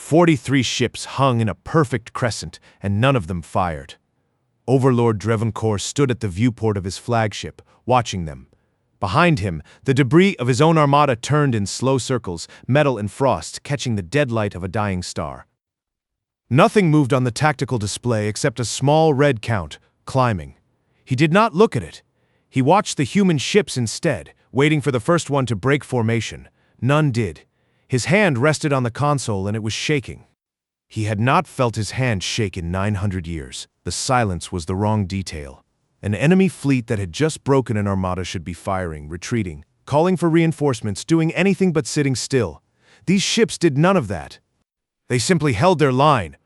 43 ships hung in a perfect crescent, and none of them fired. Overlord Drevancourt stood at the viewport of his flagship, watching them. Behind him, the debris of his own armada turned in slow circles, metal and frost catching the dead light of a dying star. Nothing moved on the tactical display except a small red count, climbing. He did not look at it. He watched the human ships instead, waiting for the first one to break formation. None did. His hand rested on the console and it was shaking. He had not felt his hand shake in 900 years. The silence was the wrong detail. An enemy fleet that had just broken an armada should be firing, retreating, calling for reinforcements, doing anything but sitting still. These ships did none of that. They simply held their line.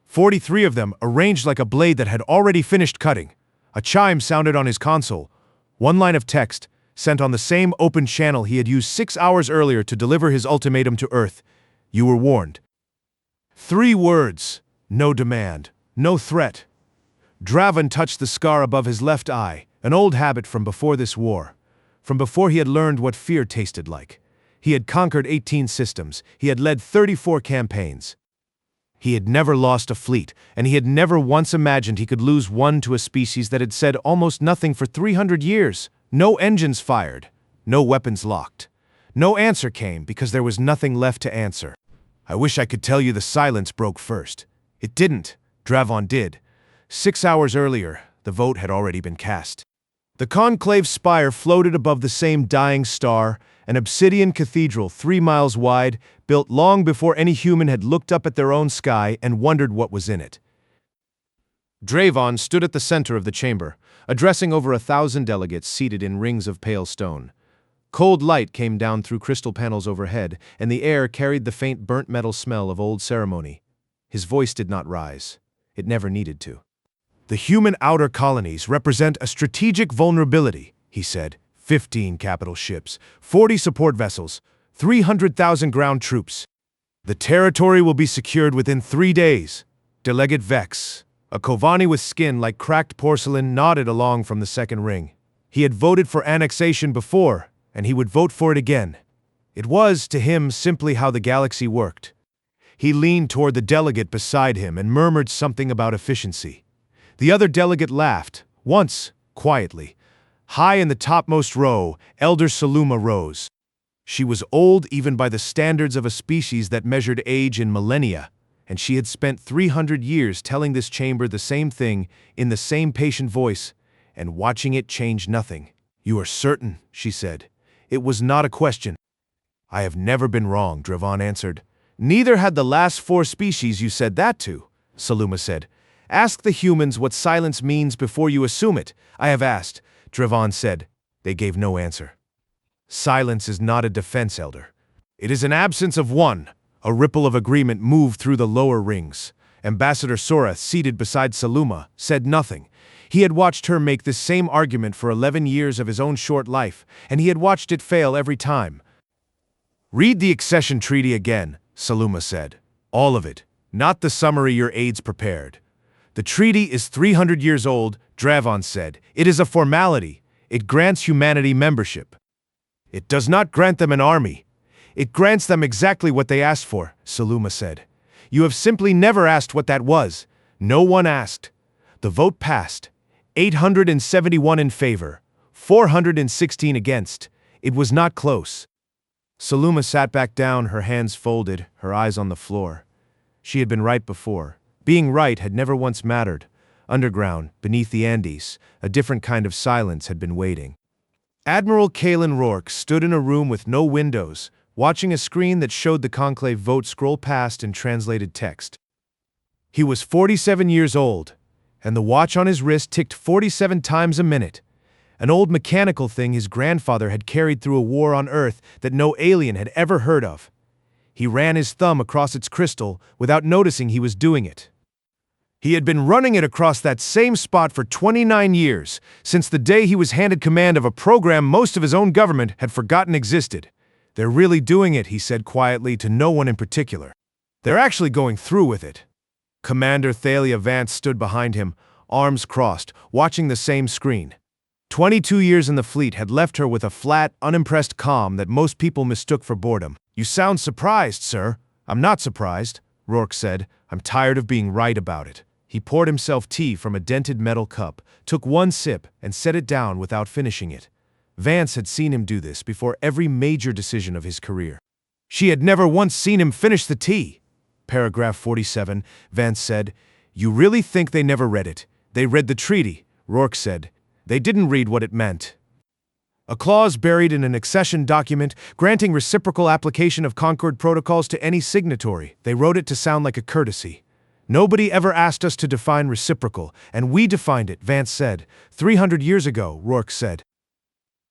43 of them, arranged like a blade that had already finished cutting. A chime sounded on his console. One line of text, sent on the same open channel he had used 6 hours earlier to deliver his ultimatum to Earth. You were warned. 3 words. No demand. No threat. Draven touched the scar above his left eye, an old habit from before this war. From before he had learned what fear tasted like. He had conquered 18 systems. He had led 34 campaigns. He had never lost a fleet, and he had never once imagined he could lose one to a species that had said almost nothing for 300 years. No engines fired, no weapons locked. No answer came because there was nothing left to answer. I wish I could tell you the silence broke first. It didn't. Dravon did. 6 hours earlier, the vote had already been cast. The conclave spire floated above the same dying star, an obsidian cathedral 3 miles wide, built long before any human had looked up at their own sky and wondered what was in it. Dravon stood at the center of the chamber, addressing over 1,000 delegates seated in rings of pale stone. Cold light came down through crystal panels overhead, and the air carried the faint burnt metal smell of old ceremony. His voice did not rise. It never needed to. The human outer colonies represent a strategic vulnerability, he said. 15 capital ships, 40 support vessels, 300,000 ground troops. The territory will be secured within 3 days. Delegate Vex, a Kovani with skin like cracked porcelain, nodded along from the second ring. He had voted for annexation before, and he would vote for it again. It was, to him, simply how the galaxy worked. He leaned toward the delegate beside him and murmured something about efficiency. The other delegate laughed, once, quietly. High in the topmost row, Elder Saluma rose. She was old even by the standards of a species that measured age in millennia, and she had spent 300 years telling this chamber the same thing in the same patient voice, and watching it change nothing. You are certain, she said. It was not a question. I have never been wrong, Dravon answered. Neither had the last 4 species you said that to, Saluma said. Ask the humans what silence means before you assume it. I have asked, Dravon said. They gave no answer. Silence is not a defense, Elder. It is an absence of one. A ripple of agreement moved through the lower rings. Ambassador Sora, seated beside Saluma, said nothing. He had watched her make this same argument for 11 years of his own short life, and he had watched it fail every time. Read the accession treaty again, Saluma said. All of it, not the summary your aides prepared. The treaty is 300 years old, Dravon said. It is a formality. It grants humanity membership. It does not grant them an army. It grants them exactly what they asked for, Saluma said. You have simply never asked what that was. No one asked. The vote passed. 871 in favor, 416 against. It was not close. Saluma sat back down, her hands folded, her eyes on the floor. She had been right before. Being right had never once mattered. Underground, beneath the Andes, a different kind of silence had been waiting. Admiral Kalen Rourke stood in a room with no windows, watching a screen that showed the conclave vote scroll past in translated text. He was 47 years old, and the watch on his wrist ticked 47 times a minute, an old mechanical thing his grandfather had carried through a war on Earth that no alien had ever heard of. He ran his thumb across its crystal without noticing he was doing it. He had been running it across that same spot for 29 years, since the day he was handed command of a program most of his own government had forgotten existed. They're really doing it, he said quietly to no one in particular. They're actually going through with it. Commander Thalia Vance stood behind him, arms crossed, watching the same screen. 22 years in the fleet had left her with a flat, unimpressed calm that most people mistook for boredom. You sound surprised, sir. I'm not surprised. Rourke said. I'm tired of being right about it. He poured himself tea from a dented metal cup, took one sip, and set it down without finishing it. Vance had seen him do this before every major decision of his career. She had never once seen him finish the tea. Paragraph 47, Vance said. You really think they never read it? They read the treaty, Rourke said. They didn't read what it meant. A clause buried in an accession document granting reciprocal application of Concord protocols to any signatory. They wrote it to sound like a courtesy. Nobody ever asked us to define reciprocal, and we defined it, Vance said. 300 years ago, Rourke said.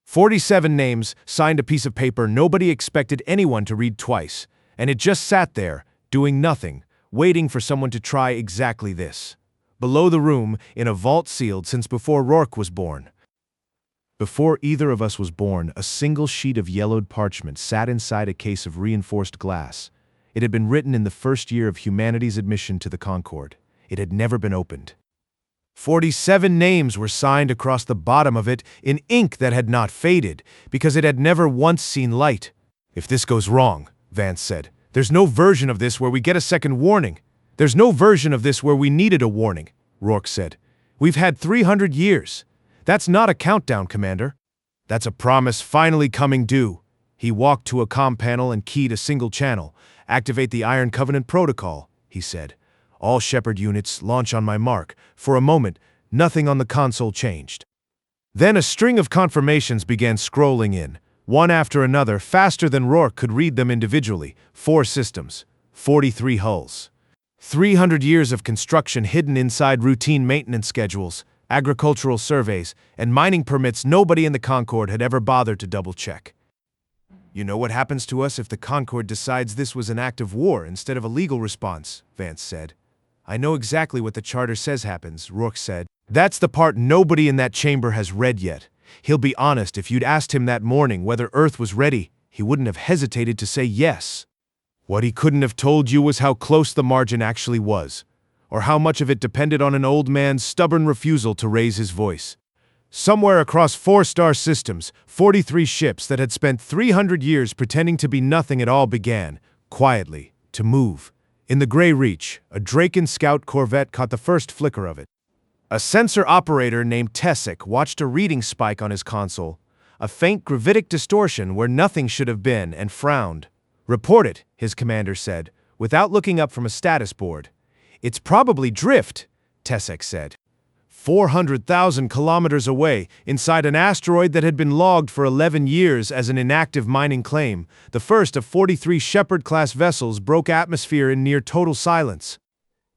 47 names signed a piece of paper nobody expected anyone to read twice, and it just sat there, doing nothing, waiting for someone to try exactly this. Below the room, in a vault sealed since before Rourke was born. Before either of us was born, a single sheet of yellowed parchment sat inside a case of reinforced glass. It had been written in the first year of humanity's admission to the Concord. It had never been opened. 47 names were signed across the bottom of it in ink that had not faded, because it had never once seen light. If this goes wrong, Vance said, there's no version of this where we get a second warning. There's no version of this where we needed a warning, Rourke said. We've had 300 years. That's not a countdown, Commander. That's a promise finally coming due. He walked to a comm panel and keyed a single channel. Activate the Iron Covenant protocol, he said. All Shepard units launch on my mark. For a moment, nothing on the console changed. Then a string of confirmations began scrolling in, one after another, faster than Rourke could read them individually. 4 systems, 43 hulls. 300 years of construction hidden inside routine maintenance schedules, agricultural surveys, and mining permits nobody in the Concord had ever bothered to double-check. You know what happens to us if the Concord decides this was an act of war instead of a legal response, Vance said. I know exactly what the charter says happens, Rourke said. That's the part nobody in that chamber has read yet. He'll be honest, if you'd asked him that morning whether Earth was ready, he wouldn't have hesitated to say yes. What he couldn't have told you was how close the margin actually was, or how much of it depended on an old man's stubborn refusal to raise his voice. Somewhere across 4-star systems, 43 ships that had spent 300 years pretending to be nothing at all began, quietly, to move. In the Grey Reach, a Draken Scout corvette caught the first flicker of it. A sensor operator named Tessick watched a reading spike on his console, a faint gravitic distortion where nothing should have been, and frowned. Report it, his commander said, without looking up from a status board. It's probably drift, Tessick said. 400,000 kilometers away, inside an asteroid that had been logged for 11 years as an inactive mining claim, the first of 43 Shepard-class vessels broke atmosphere in near total silence.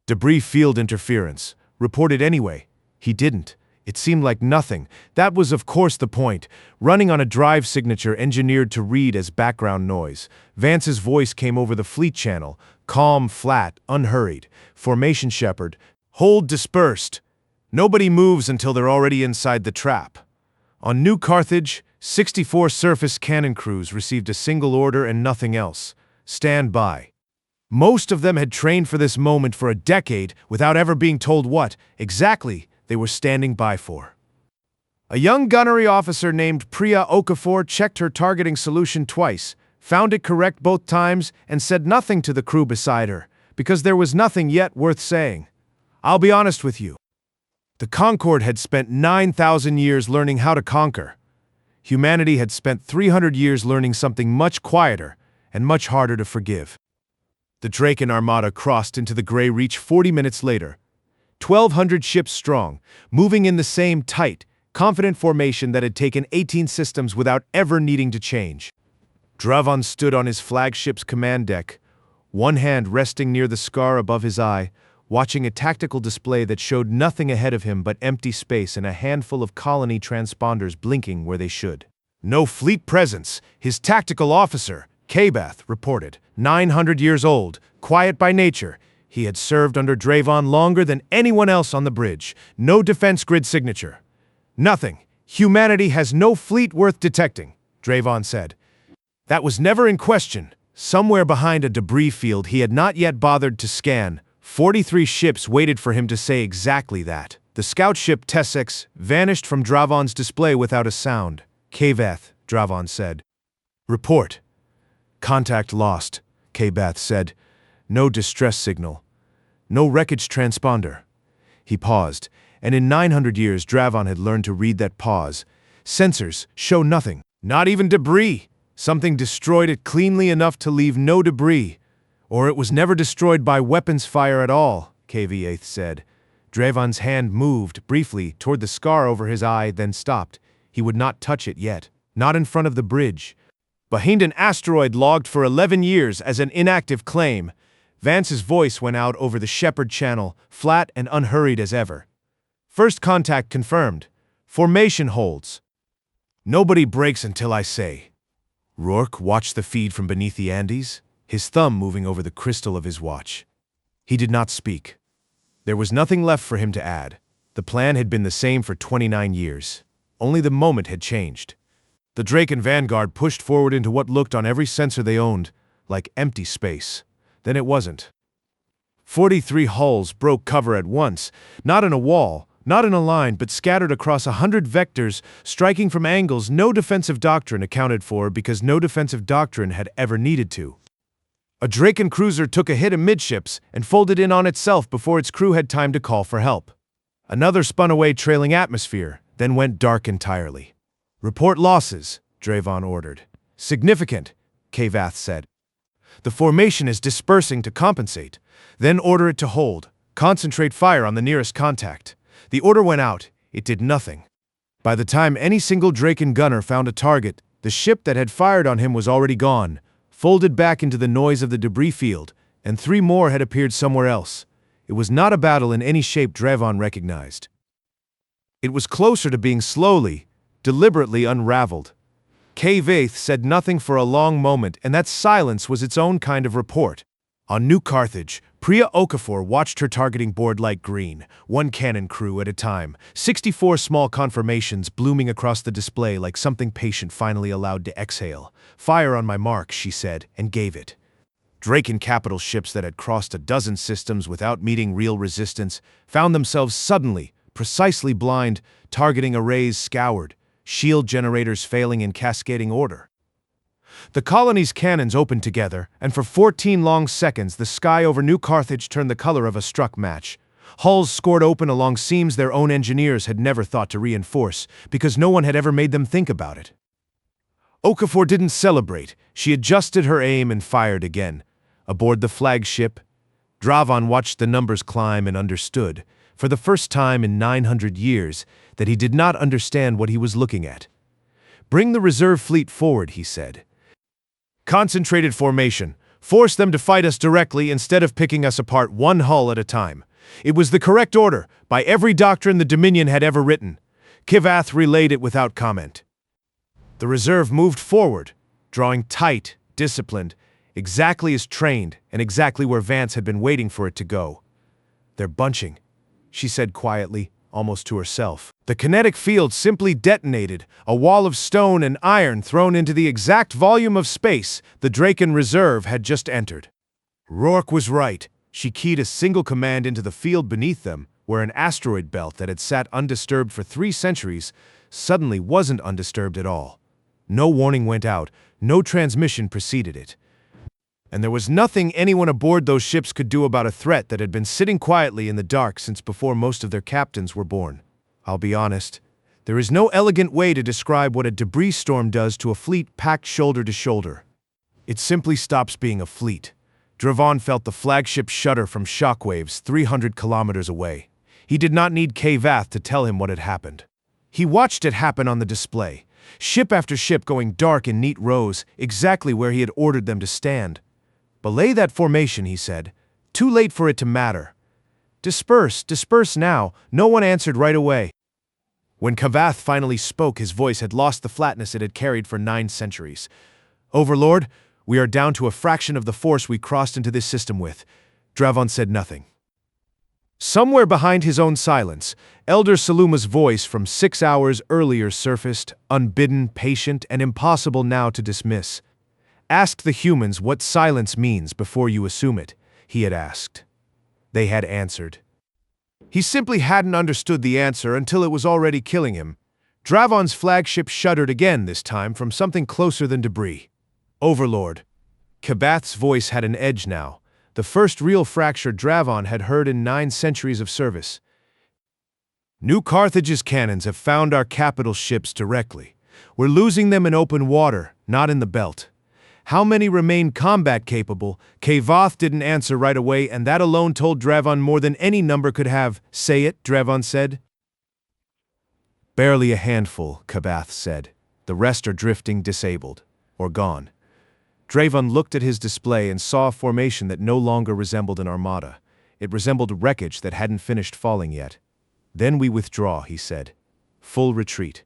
Debris field interference. Reported anyway. He didn't. It seemed like nothing. That was of course the point. Running on a drive signature engineered to read as background noise. Vance's voice came over the fleet channel. Calm, flat, unhurried. Formation Shepard. Hold dispersed. Nobody moves until they're already inside the trap. On New Carthage, 64 surface cannon crews received a single order and nothing else. Stand by. Most of them had trained for this moment for a decade without ever being told what, exactly, they were standing by for. A young gunnery officer named Priya Okafor checked her targeting solution twice, found it correct both times, and said nothing to the crew beside her, because there was nothing yet worth saying. I'll be honest with you. The Concord had spent 9,000 years learning how to conquer. Humanity had spent 300 years learning something much quieter and much harder to forgive. The Draken Armada crossed into the Grey Reach 40 minutes later, 1,200 ships strong, moving in the same tight, confident formation that had taken 18 systems without ever needing to change. Dravon stood on his flagship's command deck, one hand resting near the scar above his eye, watching a tactical display that showed nothing ahead of him but empty space and a handful of colony transponders blinking where they should. No fleet presence, his tactical officer, Kabath, reported. 900 years old, quiet by nature. He had served under Dravon longer than anyone else on the bridge. No defense grid signature. Nothing. Humanity has no fleet worth detecting, Dravon said. That was never in question. Somewhere behind a debris field he had not yet bothered to scan, 43 ships waited for him to say exactly that. The scout ship Tessex vanished from Dravon's display without a sound. Kavath, Dravon said. Report. Contact lost, Kabath said. No distress signal. No wreckage transponder. He paused, and in 900 years Dravon had learned to read that pause. Sensors show nothing. Not even debris. Something destroyed it cleanly enough to leave no debris. Or it was never destroyed by weapons fire at all, KV-8 said. Dravon's hand moved briefly toward the scar over his eye, then stopped. He would not touch it yet. Not in front of the bridge. Behind an asteroid logged for 11 years as an inactive claim. Vance's voice went out over the Shepherd Channel, flat and unhurried as ever. First contact confirmed. Formation holds. Nobody breaks until I say. Rourke watched the feed from beneath the Andes, his thumb moving over the crystal of his watch. He did not speak. There was nothing left for him to add. The plan had been the same for 29 years. Only the moment had changed. The Drake and Vanguard pushed forward into what looked on every sensor they owned like empty space. Then it wasn't. 43 hulls broke cover at once, not in a wall, not in a line, but scattered across 100 vectors, striking from angles no defensive doctrine accounted for because no defensive doctrine had ever needed to. A Draken cruiser took a hit amidships and folded in on itself before its crew had time to call for help. Another spun away trailing atmosphere, then went dark entirely. Report losses, Dravon ordered. Significant, Kvath said. The formation is dispersing to compensate. Then order it to hold. Concentrate fire on the nearest contact. The order went out. It did nothing. By the time any single Draken gunner found a target, the ship that had fired on him was already gone, folded back into the noise of the debris field, and 3 more had appeared somewhere else. It was not a battle in any shape Dravon recognized. It was closer to being slowly, deliberately unraveled. Kvath said nothing for a long moment, and that silence was its own kind of report. On New Carthage, Priya Okafor watched her targeting board light green, 1 cannon crew at a time, 64 small conformations blooming across the display like something patient finally allowed to exhale. Fire on my mark, she said, and gave it. Draken capital ships that had crossed a dozen systems without meeting real resistance found themselves suddenly, precisely blind, targeting arrays scoured, shield generators failing in cascading order. The colony's cannons opened together, and for 14 long seconds the sky over New Carthage turned the color of a struck match. Hulls scored open along seams their own engineers had never thought to reinforce, because no one had ever made them think about it. Okafor didn't celebrate. She adjusted her aim and fired again. Aboard the flagship, Dravon watched the numbers climb and understood, for the first time in 900 years, that he did not understand what he was looking at. Bring the reserve fleet forward, he said. Concentrated formation. Force them to fight us directly instead of picking us apart 1 hull at a time. It was the correct order, by every doctrine the Dominion had ever written. Kvath relayed it without comment. The reserve moved forward, drawing tight, disciplined, exactly as trained, and exactly where Vance had been waiting for it to go. They're bunching, she said quietly, almost to herself. The kinetic field simply detonated, a wall of stone and iron thrown into the exact volume of space the Draken reserve had just entered. Rourke was right. She keyed a single command into the field beneath them, where an asteroid belt that had sat undisturbed for 3 centuries suddenly wasn't undisturbed at all. No warning went out, no transmission preceded it. And there was nothing anyone aboard those ships could do about a threat that had been sitting quietly in the dark since before most of their captains were born. I'll be honest, there is no elegant way to describe what a debris storm does to a fleet packed shoulder to shoulder. It simply stops being a fleet. Dravon felt the flagship shudder from shockwaves 300 kilometers away. He did not need Kvath to tell him what had happened. He watched it happen on the display, ship after ship going dark in neat rows, exactly where he had ordered them to stand. Belay that formation, he said. Too late for it to matter. Disperse now. No one answered right away. When Kvath finally spoke, his voice had lost the flatness it had carried for 9 centuries. Overlord, we are down to a fraction of the force we crossed into this system with. Dravon said nothing. Somewhere behind his own silence, Elder Saluma's voice from 6 hours earlier surfaced, unbidden, patient, and impossible now to dismiss. Ask the humans what silence means before you assume it, he had asked. They had answered. He simply hadn't understood the answer until it was already killing him. Dravon's flagship shuddered again, this time from something closer than debris. Overlord. Kvath's voice had an edge now. the first real fracture Dravon had heard in 9 centuries of service. New Carthage's cannons have found our capital ships directly. We're losing them in open water, not in the belt. How many remain combat-capable? Kavath didn't answer right away, and that alone told Dravon more than any number could have. Say it, Dravon said. Barely a handful, Kavath said. The rest are drifting, disabled, or gone. Dravon looked at his display and saw a formation that no longer resembled an armada. It resembled wreckage that hadn't finished falling yet. Then we withdraw, he said. Full retreat.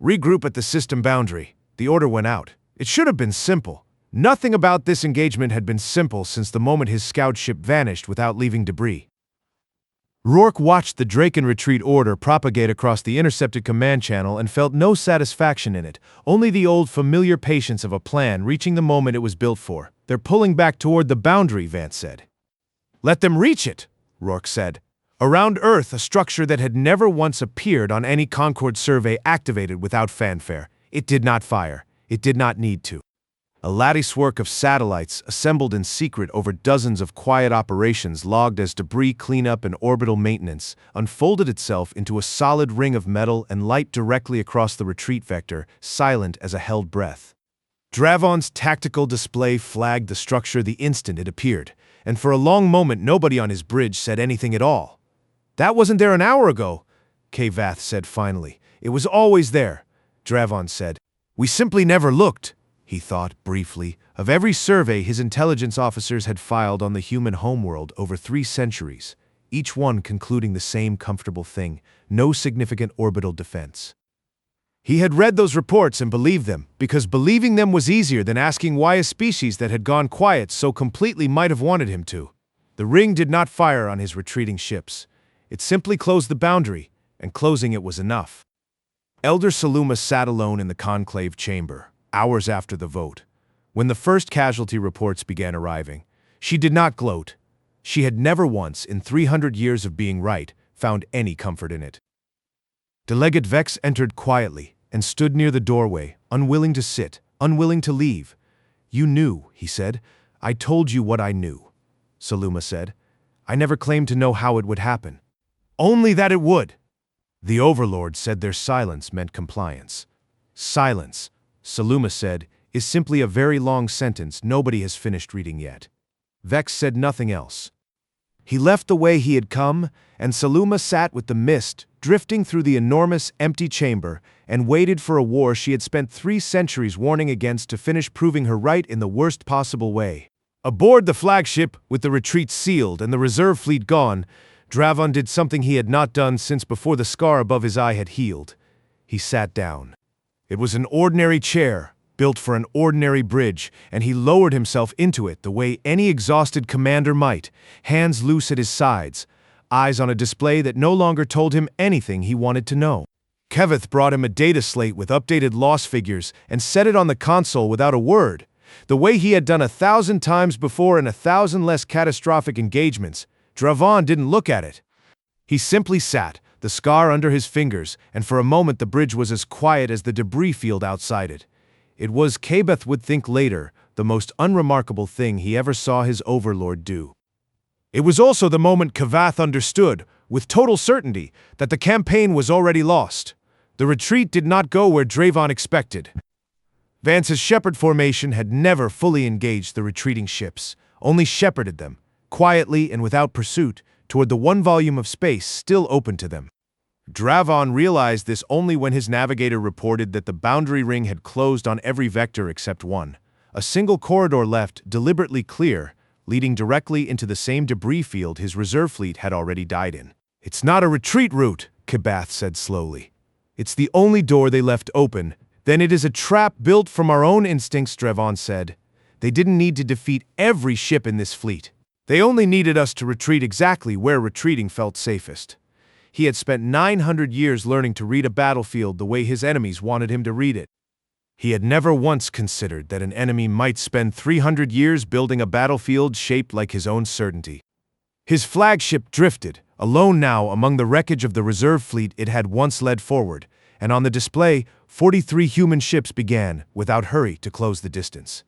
Regroup at the system boundary. The order went out. It should have been simple. Nothing about this engagement had been simple since the moment his scout ship vanished without leaving debris. Rourke watched the Draken retreat order propagate across the intercepted command channel and felt no satisfaction in it, only the old familiar patience of a plan reaching the moment it was built for. They're pulling back toward the boundary, Vance said. Let them reach it, Rourke said. Around Earth, a structure that had never once appeared on any Concord survey activated without fanfare. It did not fire. It did not need to. A latticework of satellites, assembled in secret over dozens of quiet operations logged as debris cleanup and orbital maintenance, unfolded itself into a solid ring of metal and light directly across the retreat vector, silent as a held breath. Dravon's tactical display flagged the structure the instant it appeared, and for a long moment nobody on his bridge said anything at all. That wasn't there an hour ago, Kavath said finally. It was always there, Dravon said. We simply never looked, he thought briefly, of every survey his intelligence officers had filed on the human homeworld over 3 centuries, each one concluding the same comfortable thing, no significant orbital defense. He had read those reports and believed them, because believing them was easier than asking why a species that had gone quiet so completely might have wanted him to. The ring did not fire on his retreating ships. It simply closed the boundary, and closing it was enough. Elder Saluma sat alone in the conclave chamber, hours after the vote. When the first casualty reports began arriving, she did not gloat. She had never once, in 300 years of being right, found any comfort in it. Delegate Vex entered quietly and stood near the doorway, unwilling to sit, unwilling to leave. You knew, he said. I told you what I knew, Saluma said. I never claimed to know how it would happen. Only that it would. The Overlord said their silence meant compliance. Silence, Saluma said, is simply a very long sentence nobody has finished reading yet. Vex said nothing else. He left the way he had come, and Saluma sat with the mist drifting through the enormous, empty chamber and waited for a war she had spent 3 centuries warning against to finish proving her right in the worst possible way. Aboard the flagship, with the retreat sealed and the reserve fleet gone, Dravon did something he had not done since before the scar above his eye had healed. He sat down. It was an ordinary chair, built for an ordinary bridge, and he lowered himself into it the way any exhausted commander might, hands loose at his sides, eyes on a display that no longer told him anything he wanted to know. Kavath brought him a data slate with updated loss figures and set it on the console without a word, the way he had done 1,000 times before in 1,000 less catastrophic engagements. Dravon didn't look at it. He simply sat, the scar under his fingers, and for a moment the bridge was as quiet as the debris field outside it. It was, Kavath would think later, the most unremarkable thing he ever saw his overlord do. It was also the moment Kavath understood, with total certainty, that the campaign was already lost. The retreat did not go where Dravon expected. Vance's shepherd formation had never fully engaged the retreating ships, only shepherded them, quietly and without pursuit, toward the one volume of space still open to them. Dravon realized this only when his navigator reported that the boundary ring had closed on every vector except one, a single corridor left deliberately clear, leading directly into the same debris field his reserve fleet had already died in. It's not a retreat route, Kavath said slowly. It's the only door they left open. Then it is a trap built from our own instincts, Dravon said. They didn't need to defeat every ship in this fleet. They only needed us to retreat exactly where retreating felt safest. He had spent 900 years learning to read a battlefield the way his enemies wanted him to read it. He had never once considered that an enemy might spend 300 years building a battlefield shaped like his own certainty. His flagship drifted, alone now among the wreckage of the reserve fleet it had once led forward, and on the display, 43 human ships began, without hurry, to close the distance.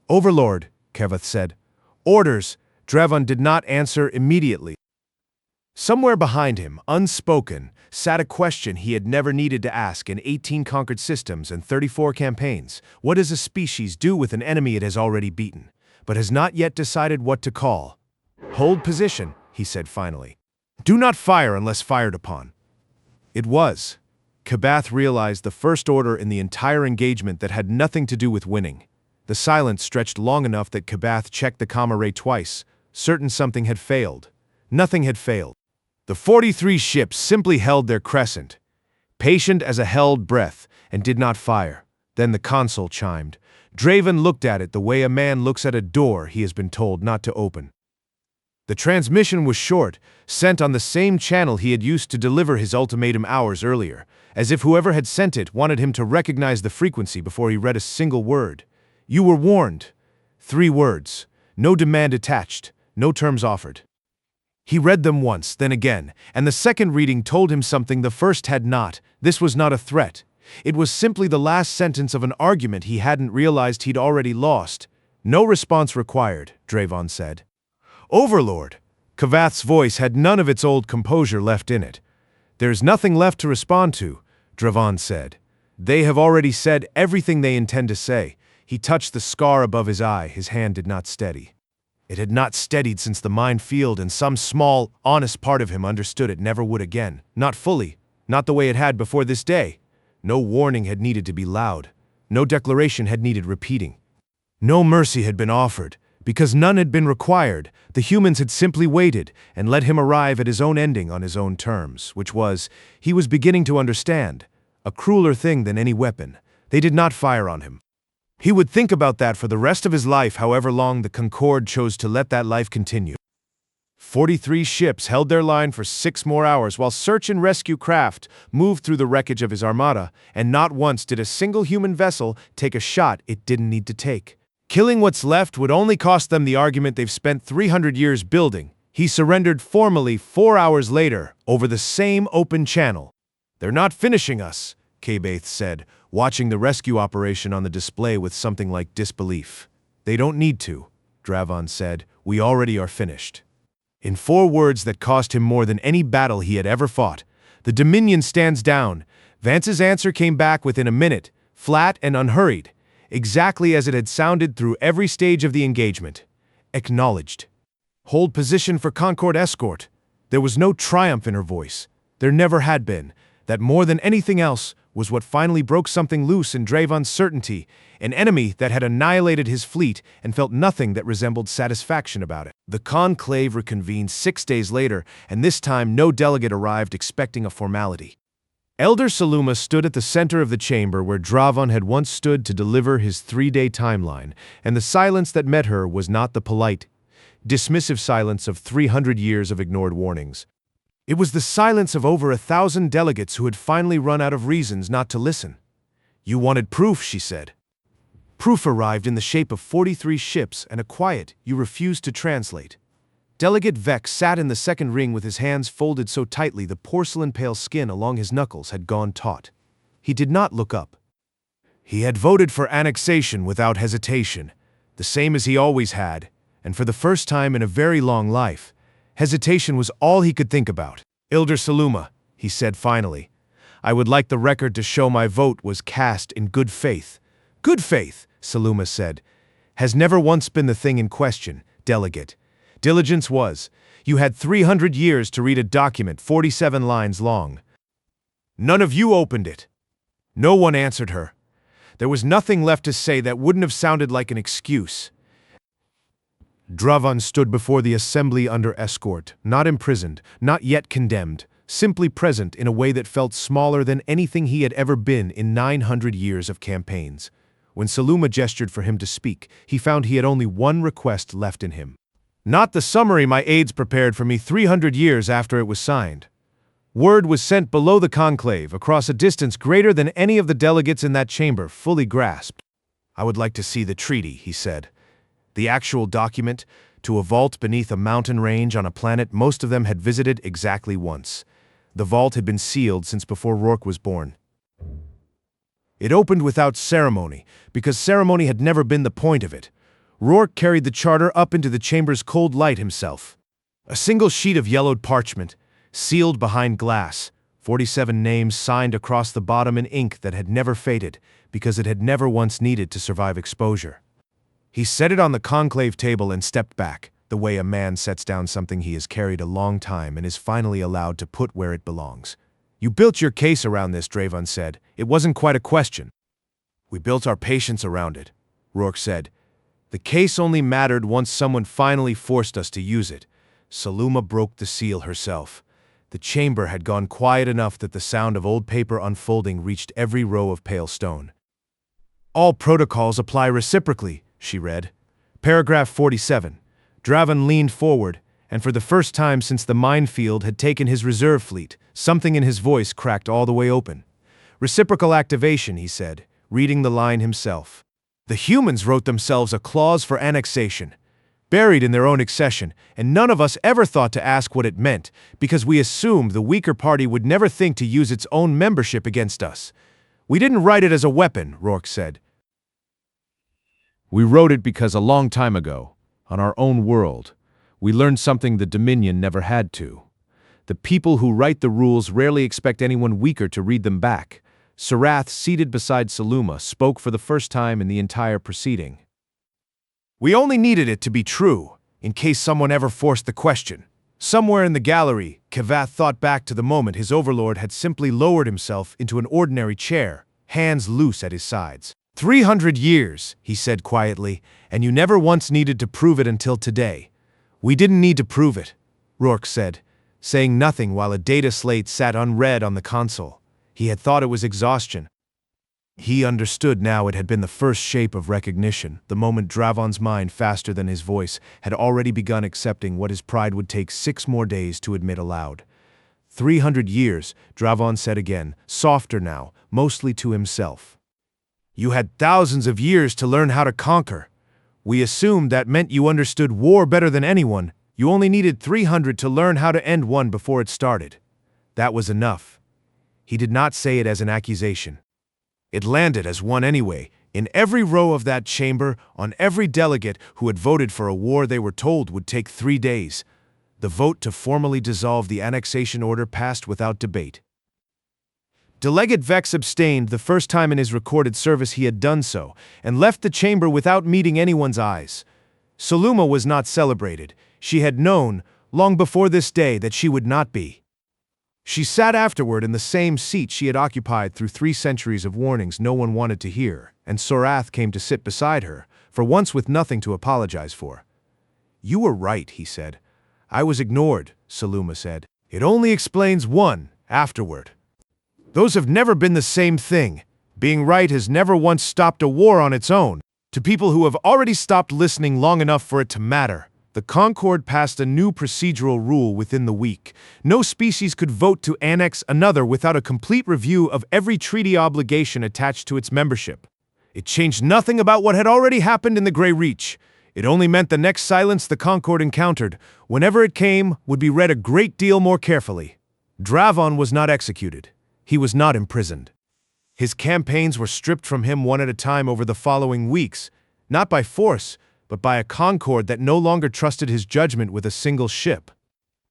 Overlord, Kavath said. Orders. Drevon did not answer immediately. Somewhere behind him, unspoken, sat a question he had never needed to ask in 18 conquered systems and 34 campaigns. What does a species do with an enemy it has already beaten, but has not yet decided what to call? Hold position, he said finally. Do not fire unless fired upon. It was. Kabath realized the first order in the entire engagement that had nothing to do with winning. The silence stretched long enough that Kabath checked the comma ray twice, certain something had failed. Nothing had failed. The 43 ships simply held their crescent, patient as a held breath, and did not fire. Then the console chimed. Draven looked at it the way a man looks at a door he has been told not to open. The transmission was short, sent on the same channel he had used to deliver his ultimatum hours earlier, as if whoever had sent it wanted him to recognize the frequency before he read a single word. You were warned. 3 words. No demand attached. No terms offered. He read them once, then again, and the second reading told him something the first had not. This was not a threat. It was simply the last sentence of an argument he hadn't realized he'd already lost. No response required, Draven said. Overlord! Kavath's voice had none of its old composure left in it. There's nothing left to respond to, Draven said. They have already said everything they intend to say. He touched the scar above his eye. His hand did not steady. It had not steadied since the minefield, and some small, honest part of him understood it never would again. Not fully. Not the way it had before this day. No warning had needed to be loud. No declaration had needed repeating. No mercy had been offered. Because none had been required, the humans had simply waited and let him arrive at his own ending on his own terms, which was, he was beginning to understand, a crueler thing than any weapon. They did not fire on him. He would think about that for the rest of his life, however long the Concorde chose to let that life continue. 43 ships held their line for 6 more hours while search and rescue craft moved through the wreckage of his armada, and not once did a single human vessel take a shot it didn't need to take. Killing what's left would only cost them the argument they've spent 300 years building. He surrendered formally 4 hours later, over the same open channel. They're not finishing us, Kabath said, watching the rescue operation on the display with something like disbelief. They don't need to, Draven said. We already are finished. In 4 words that cost him more than any battle he had ever fought, the Dominion stands down. Vance's answer came back within a minute, flat and unhurried, exactly as it had sounded through every stage of the engagement. Acknowledged. Hold position for Concorde escort. There was no triumph in her voice. There never had been. That more than anything else was what finally broke something loose in Draven's certainty, an enemy that had annihilated his fleet and felt nothing that resembled satisfaction about it. The conclave reconvened 6 days later, and this time no delegate arrived expecting a formality. Elder Saluma stood at the center of the chamber where Draven had once stood to deliver his 3-day timeline, and the silence that met her was not the polite, dismissive silence of 300 years of ignored warnings. It was the silence of over 1,000 delegates who had finally run out of reasons not to listen. You wanted proof, she said. Proof arrived in the shape of 43 ships and a quiet you refused to translate. Delegate Vex sat in the second ring with his hands folded so tightly the porcelain-pale skin along his knuckles had gone taut. He did not look up. He had voted for annexation without hesitation, the same as he always had, and for the first time in a very long life, hesitation was all he could think about. Elder Saluma, he said finally, I would like the record to show my vote was cast in good faith. Good faith, Saluma said, has never once been the thing in question, delegate. Diligence was. You had 300 years to read a document 47 lines long. None of you opened it. No one answered her. There was nothing left to say that wouldn't have sounded like an excuse. Draven stood before the assembly under escort, not imprisoned, not yet condemned, simply present in a way that felt smaller than anything he had ever been in 900 years of campaigns. When Saluma gestured for him to speak, he found he had only one request left in him. Not the summary my aides prepared for me 300 years after it was signed. Word was sent below the conclave, across a distance greater than any of the delegates in that chamber fully grasped. I would like to see the treaty, he said. The actual document, to a vault beneath a mountain range on a planet most of them had visited exactly once. The vault had been sealed since before Rourke was born. It opened without ceremony, because ceremony had never been the point of it. Rourke carried the charter up into the chamber's cold light himself. A single sheet of yellowed parchment, sealed behind glass, 47 names signed across the bottom in ink that had never faded because it had never once needed to survive exposure. He set it on the conclave table and stepped back, the way a man sets down something he has carried a long time and is finally allowed to put where it belongs. "You built your case around this," Draven said. "It wasn't quite a question." "We built our patience around it," Rourke said. "The case only mattered once someone finally forced us to use it." Saluma broke the seal herself. The chamber had gone quiet enough that the sound of old paper unfolding reached every row of pale stone. "All protocols apply reciprocally," she read. Paragraph 47. Draven leaned forward, and for the first time since the minefield had taken his reserve fleet, something in his voice cracked all the way open. "Reciprocal activation," he said, reading the line himself. "The humans wrote themselves a clause for annexation, buried in their own accession, and none of us ever thought to ask what it meant, because we assumed the weaker party would never think to use its own membership against us. We didn't write it as a weapon," Rourke said. "We wrote it because a long time ago, on our own world, we learned something the Dominion never had to. The people who write the rules rarely expect anyone weaker to read them back." Sarath, seated beside Saluma, spoke for the first time in the entire proceeding. "We only needed it to be true, in case someone ever forced the question." Somewhere in the gallery, Kavath thought back to the moment his overlord had simply lowered himself into an ordinary chair, hands loose at his sides. 300 years, he said quietly, "and you never once needed to prove it until today." "We didn't need to prove it," Rourke said, saying nothing while a data slate sat unread on the console. He had thought it was exhaustion. He understood now it had been the first shape of recognition, the moment Draven's mind, faster than his voice, had already begun accepting what his pride would take 6 more days to admit aloud. 300 years, Draven said again, softer now, mostly to himself. "You had thousands of years to learn how to conquer. We assumed that meant you understood war better than anyone. You only needed 300 to learn how to end one before it started. That was enough." He did not say it as an accusation. It landed as one anyway, in every row of that chamber, on every delegate who had voted for a war they were told would take 3 days. The vote to formally dissolve the annexation order passed without debate. Delegate Vex abstained the first time in his recorded service he had done so, and left the chamber without meeting anyone's eyes. Saluma was not celebrated. She had known, long before this day, that she would not be. She sat afterward in the same seat she had occupied through 3 centuries of warnings no one wanted to hear, and Sorath came to sit beside her, for once with nothing to apologize for. "You were right," he said. "I was ignored," Saluma said. "It only explains one, afterward. Those have never been the same thing. Being right has never once stopped a war on its own. To people who have already stopped listening long enough for it to matter, the Concord passed a new procedural rule within the week. No species could vote to annex another without a complete review of every treaty obligation attached to its membership. It changed nothing about what had already happened in the Grey Reach. It only meant the next silence the Concord encountered, whenever it came, would be read a great deal more carefully. Draven was not executed. He was not imprisoned. His campaigns were stripped from him one at a time over the following weeks, not by force, but by a Concord that no longer trusted his judgment with a single ship.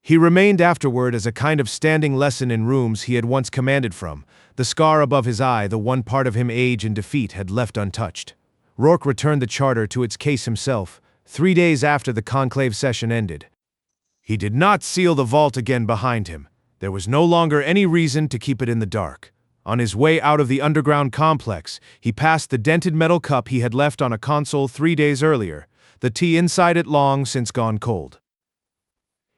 He remained afterward as a kind of standing lesson in rooms he had once commanded from, the scar above his eye, the one part of him age and defeat had left untouched. Rourke returned the charter to its case himself, 3 days after the conclave session ended. He did not seal the vault again behind him. There was no longer any reason to keep it in the dark. On his way out of the underground complex, he passed the dented metal cup he had left on a console 3 days earlier, the tea inside it long since gone cold.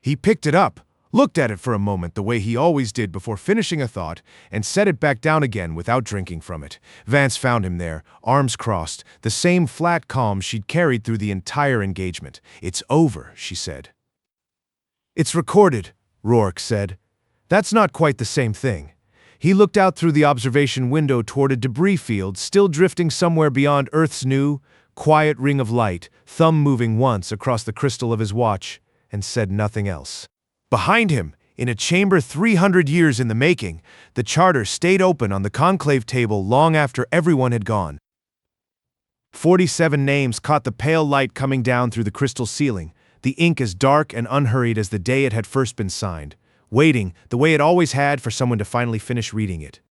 He picked it up, looked at it for a moment the way he always did before finishing a thought, and set it back down again without drinking from it. Vance found him there, arms crossed, the same flat calm she'd carried through the entire engagement. "It's over," she said. "It's recorded," Rourke said. "That's not quite the same thing." He looked out through the observation window toward a debris field still drifting somewhere beyond Earth's new, quiet ring of light, thumb moving once across the crystal of his watch, and said nothing else. Behind him, in a chamber 300 years in the making, the charter stayed open on the conclave table long after everyone had gone. 47 names caught the pale light coming down through the crystal ceiling, the ink as dark and unhurried as the day it had first been signed, waiting, the way it always had, for someone to finally finish reading it.